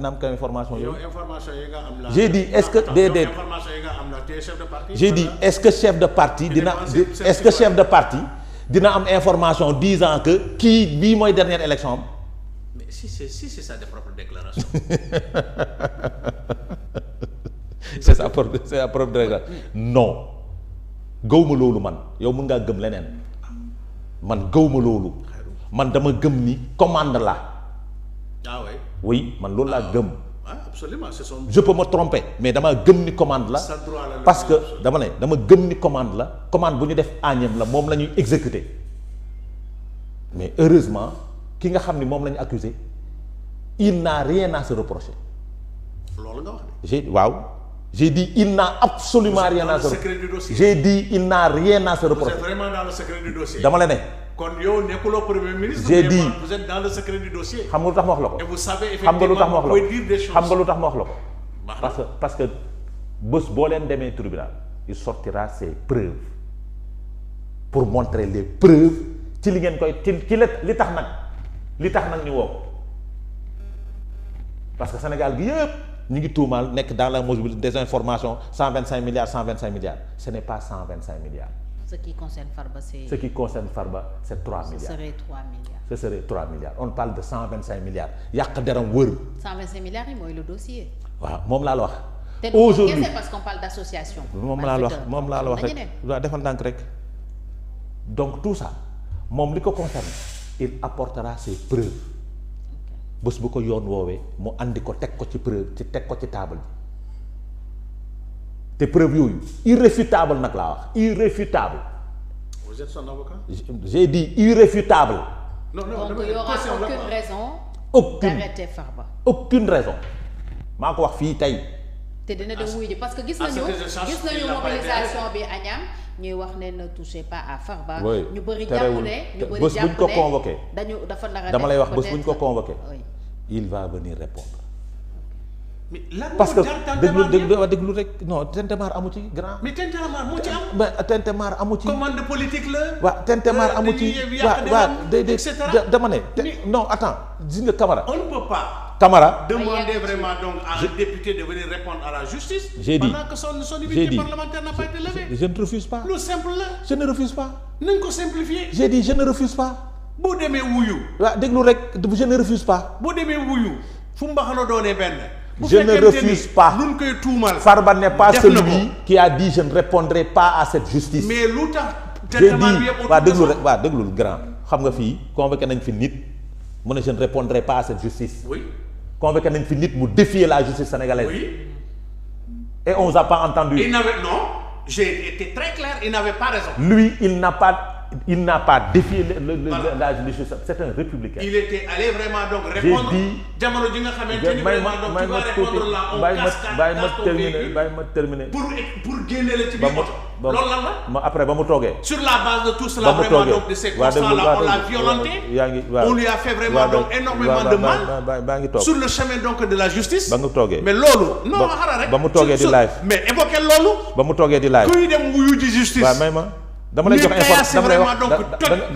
dina am information yooyu. information yi nga am la. j'ai dit est-ce que déedéet information yi nga am la te chef de parti. j'ai dit est-ce que chef de parti dina est-ce que chef de parti dina am information disant que kii bii mooy dernière élection am. mais si c'est sa propre déclaration. c'est sa propre déclaration non gëwma loolu man yow mun ngaa gëm leneen man gëwma loolu man dama gëm ni commande la. ah oui. oui man loolu laa gëm. ah absolument c'est son. je peux me tromper mais dama gëm ni commande la. parce que dama gëm ni commande la commande bu ñu def Agnam la moom la ñuy exécuter mais heureusement ki nga xam ni moom la ñu accusé il n'a rien à se reprocher. loolu nga wax de. j'ai dit il n'a absolument rien à se reprocher. J'ai dit il n'a rien à se reprocher. Vous êtes vraiment dans le secret du dossier. dama la ne. kon yow nekkuloo premier ministre. j'ai dit vous êtes dans le secret du dossier. xam nga lu tax ma wax la ko. et vous savez effectivement vous pouvez dire des choses. xam nga lu tax ma wax la ko. parce que bés boo leen demee tribunal il sortira ses preuves pour montrer les preuves ci li ngeen koy ci li tax nag ñu woo ko parce que Sénégal gi yëpp ñu ngi tuumaal nekk dans la désinformation 125 milliards ce n'est pas 125 milliards. Ce qui concerne Farba, c'est 3 milliards. Ce serait 3 milliards. Ce serait 3 milliards. On parle de 125 milliards. yàq deram wër. 125 milliards yi mooy le dossier. waaw moom laa la wax. aujourd'hui parce qu'on parle d'association. moom laa la wax rek waaw defal ndànk rek. donc tout ça moom li ko concerne il apportera ses preuves. bés bu ko yoon woowee mu andi ko teg ko ci preuve teg ko ci table bi. te preuve yooyu irréfutable nag laa wax irréfutable. Vous êtes son avocat? J'ai dit irréfutable. Non, donc il n'y aura aucune raison d'arrêter Farba. Aucune raison. maa ko wax fii tey. te dina dem wuyu ji parce que gis nañu mobilisation bi Agnam ñuy wax ne ne touchez pas à Farba. ñu bëri jàpp ne bés buñ ko convoqué dañu dafa nar a dama lay wax bés buñ ko convoqué il va venir répondre. mais lan parce que déglu rek non Tintemar amu ci grand. mais Tintemar moo ci am. mais Tintemar amu ci. commande politique la. waaw Tintemar amu ci waaw dama ne. non attends gis nga Camara. on ne peut pas. Camara demander vraiment donc à un député de venir répondre à la justice. J'ai dit pendant que son immunité parlementaire n'a pas été levée. Je ne refuse pas. Lu simple la. Je ne refuse pas. nañ ko simplifier. J'ai dit je ne refuse pas. boo demee wuyu. waaw déglu rek je ne refuse pas. boo demee wuyu fu mbaxana doonee benn. Je ne refuse pas. luñ koy tuumal. Farba n'est pas celui qui a dit je ne répondrai pas à cette justice. mais lu tax. J'ai dit waaw déglu rek waaw déglu grand xam nga fii convoqué nañ fi nit mu ne je ne répondrai pas à cette justice. Oui. Convoqué nañ fi nit mu défier la justice sénégalaise. Oui. Et on nous a pas entendu. Non, j'ai été très clair, il n'avait pas raison. Lui, il n'a pas défié la justice. C'est un républicain. Il était allé vraiment donc répondre. Jamono ji nga xamante ni vraiment donc tu vas répondre là on casse ma terminer. Pour génne la ci biir oto. Loolu lan la. Après ba mu toogee. Sur la base de tout cela vraiment donc de ces constats-là on l'a violenté. On lui a fait vraiment donc énormément de mal. Sur le chemin donc de la justice. Ba nga toogee. Mais loolu. non xaaral rek. ba mu toogee di live. mais évoquer loolu. ba mu toogee di live. kuy dem wuyu ji justice. waaw may ma. dama lay jox information dama lay wax da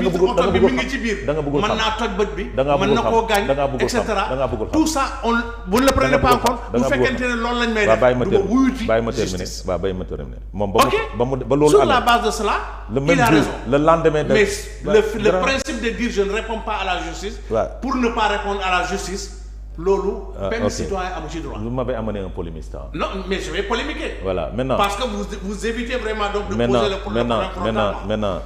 nga bëgg mi ngi ci biir. da nga bëggul xam mën naa toj bët bi. da nga mën na koo gaañ et xam cetera. da nga bëggul xam tout ça on vous ne le prenez pas en compte. bu fekkente ne loolu lañ may def. du ma wuyu ci bàyyi ma terminer waaw bàyyi ma terminer. moom ba loolu sur la base de cela. il a raison le lendemain de. mais le principe de dire je ne réponds pas à la justice. pour ne pas répondre à la justice. loolu. benn citoyen amu ci droit. vous m'avez amené un polémiste. non mais je vais polémiquer. voilà maintenant parce que vous évitez vraiment donc de poser le problème. maintenant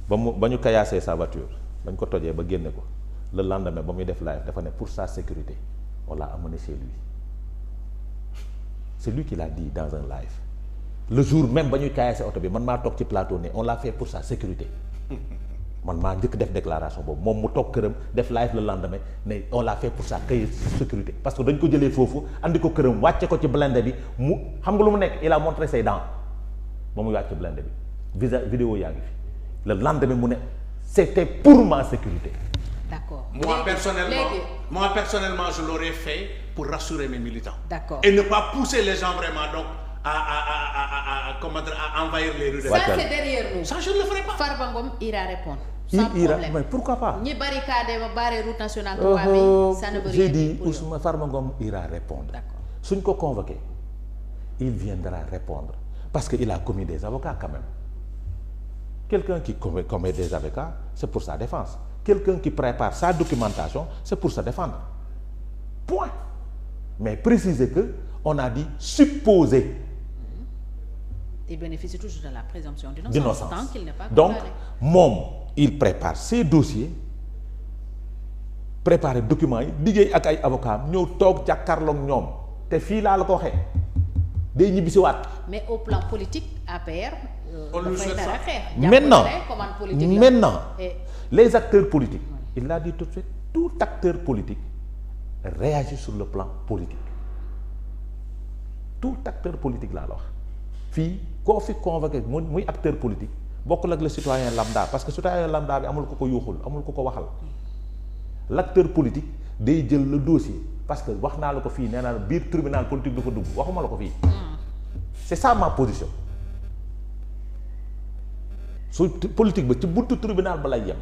ba ñu caillassé sa voiture bañ ko tojee ba génne ko le lendemain ba muy def live dafa ne pour sa sécurité on l'a amené chez lui c'est lui qui l'a dit dans un live le jour même ba ñuy caillassé oto bi man maa toog ci plateau ne on l'a fait pour sa sécurité. man maa njëkk def déclaration boobu moom mu toog këram def live le lendemain ne on l'a fait pour sa sécurité parce que dañ ko jëlee foofu andi ko këram wàcce ko ci blindé bi mu xam nga lu mu nekk il a montré ses dents ba muy wàcce blindé bi vidéo yaa ngi fi le lendemain mu ne c'était pour ma sécurité. D'accord. Moi personnellement je l'aurais fait pour rassurer mes militants. D'accord. Et ne pas pousser les gens vraiment donc à envahir les rues de. Ça c'est derrière nous. Ça je ne le ferai pas. Farba Ngom ira répondre. sans problème mais pourquoi pas. ñi barricade ba barré route nationale 3 bi ça ne veut rien dire. J'ai dit Ousmane Farba Ngom ira répondre. D'accord. Suñ ko convoqué il viendra répondre parce que il a commis des avocats quand même. Quelqu'un qui commet des avocats c'est pour sa défense. Quelqu'un qui prépare sa documentation c'est pour se défendre. Point. Mais préciser que on a dit supposer. Il bénéficie toujours de la présomption d'innocence tant qu'il n'est pas donc condamné. moom il prépare ses dossiers préparer documents yi liggéey ak ay avocats ñëw toog jàkkaarloog ñoom te fii laa la ko waxee day ñibbisiwaat. mais au plan politique APR. on lui souhaite ça. Maintenant les acteurs politiques il l'a dit tout de suite tout acteur politique réagit sur le plan politique tout acteur politique laa la wax fii koo fi convoqué muy acteur politique bokkul ak le citoyen lambda parce que citoyen lambda bi amul ko ko yuuxul amul ko ko waxal l'acteur politique day jël le dossier parce que wax naa la ko fii nee naa biir tribunal politique du ko dugg waxuma la ko fii c'est ça ma position su politique ba ci buntu tribunal ba lay yem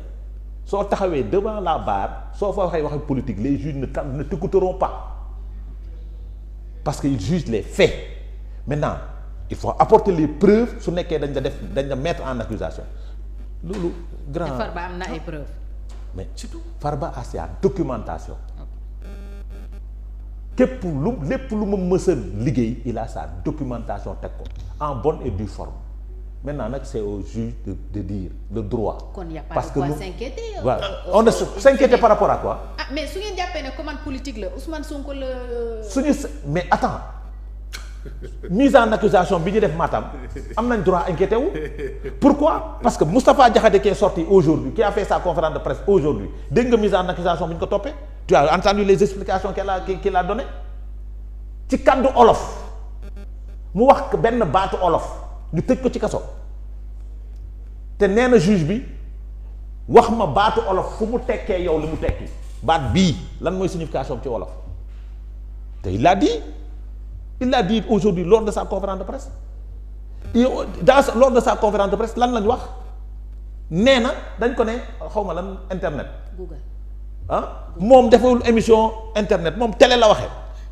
soo taxawee devant la barre soo fa waxee waxee politique les juges ne t'écouteront pas parce que ils jugent les faits maintenant il faut apporter les preuves su nekkee dañ la mettre en accusation loolu grand Farba am na ay preuves. mais surtout Farba a sa documentation képp lépp lu ma mësa liggéey il a sa documentation teg ko en bonne et due forme maintenant nag c'est au juge de dire le droit. kon y a pas parce de que quoi s'inquiéter. waaw on ne s'inquiéter par rapport à quoi. ah mais su ngeen jàppee ne commande politique la Ousmane Sonko la. mais attends mise en accusation bi ñu def Matam am nañ droit inquiété wu pourquoi parce que Moustapha Diakhaté qui est sorti aujourd'hui qui a fait sa conférence de presse aujourd'hui dégg nga mise en accusation bi ñu ko toppee tu as entendu les explications qu'il a donné ci kàddu olof mu wax benn baatu olof ñu tëj ko ci kaso te nee na juge bi wax ma baatu olof fu mu tekkee yow li mu tekki baat bii lan mooy signification ci olof te il l'a dit aujourd'hui lors de sa conférence de presse lors de sa conférence de presse lan lañ wax nee na dañ ko ne xaw ma lan internet. Google moom defewul émission internet moom télé la waxee.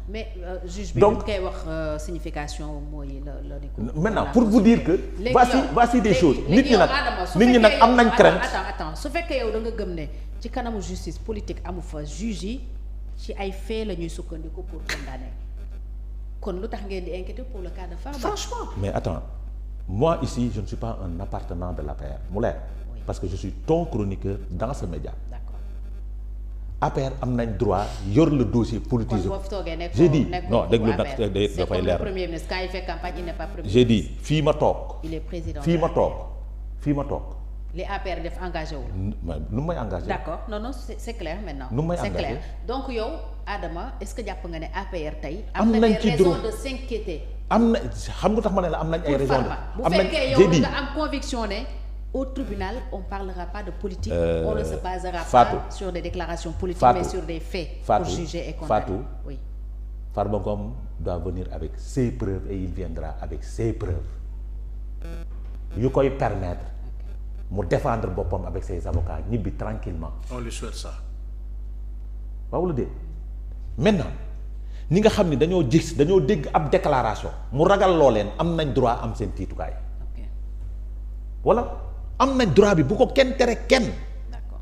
mais juge bi donc koy wax signification mooy la maintenant pour vous dire que. voici des choses. nit ñi nag am nañ crainte. attends su fekkee yow da nga gëm ne ci kanamu justice politique amu fa juge yi ci ay faits la ñuy sukkandiku pour condamner. kon lu tax ngeen di inquiéter pour le cas de Farba. Franchement. Mais attends, moi ici je ne suis pas un appartenant de l'APR mu leer parce que je suis ton chroniqueur dans ce média. D'accord. APR am nañ droit yor le dossier politisé. kon boo fi toogee nekkoo j'ai dit non déglu nag dafay leer. premier ministre quand il fait campagne il n'est pas premier ministre. j'ai dit fii ma toog. il est président fii ma toog. les APR def engagé wu. nu may engagé. d'accord non c'est clair maintenant. nu may engagé c'est clair donc yow Adama est-ce que jàpp nga ne APR tey. am nañ ci raison de s'inquiéter. am na xam nga tax ma ne la am nañ ay raisons de. bu fekkee yow nga am conviction ne au tribunal on parlera pas de politique. On ne se basera pas sur des déclarations politiques mais sur des faits. pour juger et condamner. Fatou oui. Farba Ngom doit venir avec ses preuves et il viendra avec ses preuves yu koy permettre. mu défendre boppam avec ses avocats ñibbi tranquillement on lui souhaite ça. waaw la dee maintenant ñi nga xam ni dañoo dégg ab déclaration mu ragal loo leen am nañ droit am seen tiitukaay. voilà am nañ droit bi bu ko kenn tere kenn. d'accord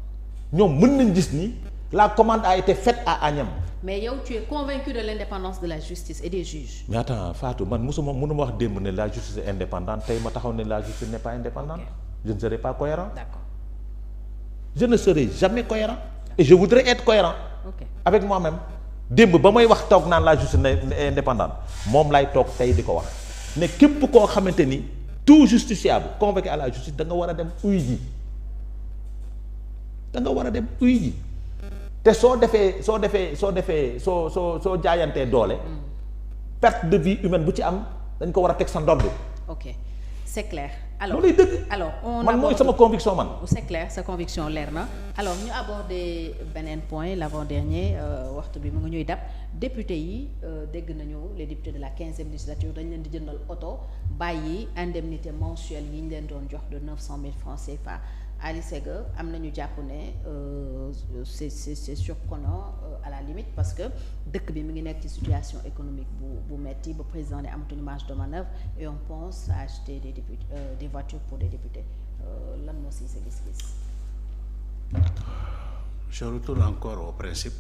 ñoom mën nañ gis ni la commande a été faite à Agnam. mais yow tu es convaincu de l'indépendance de la justice et des juges. mais attends Fatou man mënuma wax démb ne la justice est indépendante tey ma taxaw ne la justice n'est pas indépendante. Je ne serai pas cohérent. D'accord. Je ne serai jamais cohérent. Et je voudrais être cohérent. Okay. Avec moi-même. démb ba may wax toog naan la justice indépendante moom lay toog tey di ko wax ne képp koo xamante ni tout justiciable convoqué à la justice da nga war a dem uy ji te soo jaayantee doole perte de vie humaine bu ci am dañ ko war a teg sa ndodd. Ok, c'est clair. Alors man mooy sama conviction man. C'est clair, sa conviction leer na. Alors ñu aborder beneen point l'avant-dernier waxtu bi mu ngi ñuy dab député yi dégg nañu les députés de la 15e législature dañ leen di jëndal oto bàyyi indemnité mensuelle yi ñu leen doon jox de 900 000 francs CFA Ali Sega am nañu jàpp ne c'est surprenant à la limite parce que dëkk bi mi ngi nekk ci situation économique bu metti ba président ne amatuñu marge de manœuvre et on pense à acheter des députés des voitures pour des députés lan moo si sa gis-gis. Je retourne encore au principe.